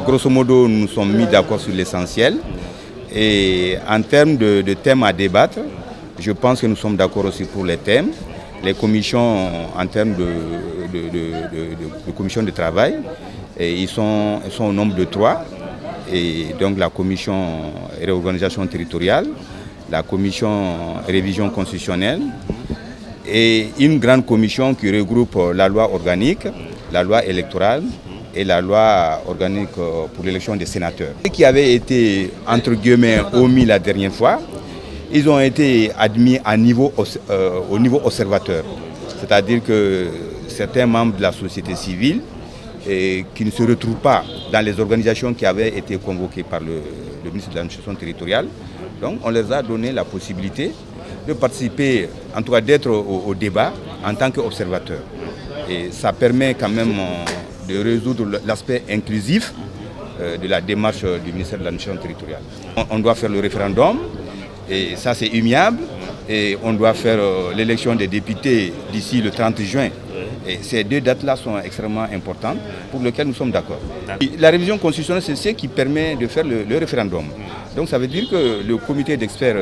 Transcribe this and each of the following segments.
grosso modo, nous nous sommes mis d'accord sur l'essentiel. Et en termes de thèmes à débattre, je pense que nous sommes d'accord aussi pour les thèmes. Les commissions, en termes de commissions de travail, ils sont au nombre de 3. Et donc la commission réorganisation territoriale, la commission révision constitutionnelle et une grande commission qui regroupe la loi organique, la loi électorale et la loi organique pour l'élection des sénateurs. Ceux qui avaient été, entre guillemets, omis la dernière fois, ils ont été admis au niveau observateur. C'est-à-dire que certains membres de la société civile qui ne se retrouvent pas dans les organisations qui avaient été convoquées par le ministre de l'administration territoriale, donc on leur a donné la possibilité de participer, en tout cas d'être au débat en tant qu'observateur. Et ça permet quand même de résoudre l'aspect inclusif de la démarche du ministère de l'administration territoriale. On doit faire le référendum, et ça c'est immuable, et on doit faire l'élection des députés d'ici le 30 juin. Et ces 2 dates-là sont extrêmement importantes pour lesquelles nous sommes d'accord. La révision constitutionnelle, c'est ce qui permet de faire le référendum. Donc ça veut dire que le comité d'experts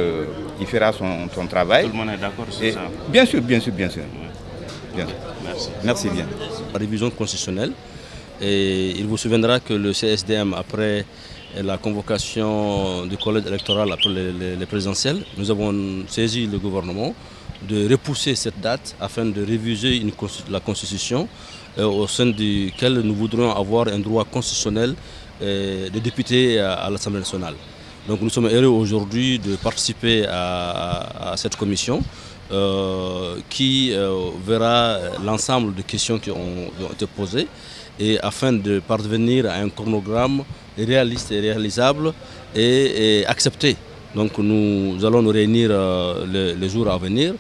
il fera son travail. Tout le monde est d'accord sur ça? Bien sûr, bien sûr, bien sûr. Bien sûr. Merci. Merci bien. La révision constitutionnelle, et il vous souviendra que le CSDM, après la convocation du collège électoral après les présidentielles, nous avons saisi le gouvernement de repousser cette date afin de réviser la Constitution au sein duquel nous voudrions avoir un droit constitutionnel de députés à l'Assemblée nationale. Donc nous sommes heureux aujourd'hui de participer à cette commission qui verra l'ensemble des questions qui ont été posées et afin de parvenir à un chronogramme réaliste et réalisable et accepté. Donc nous allons nous réunir les jours à venir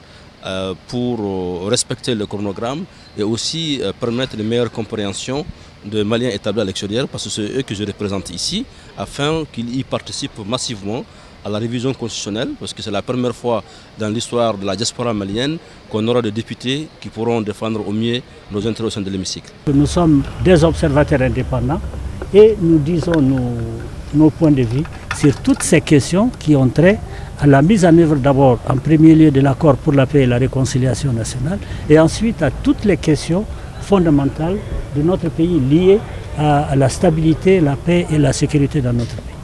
pour respecter le chronogramme et aussi permettre une meilleure compréhension de Maliens établis à l'extérieur, parce que c'est eux que je représente ici, afin qu'ils y participent massivement à la révision constitutionnelle, parce que c'est la première fois dans l'histoire de la diaspora malienne qu'on aura des députés qui pourront défendre au mieux nos intérêts au sein de l'hémicycle. Nous sommes des observateurs indépendants et nous disons nos points de vue sur toutes ces questions qui ont trait à la mise en œuvre d'abord en premier lieu de l'accord pour la paix et la réconciliation nationale et ensuite à toutes les questions fondamentales de notre pays liées à la stabilité, la paix et la sécurité dans notre pays.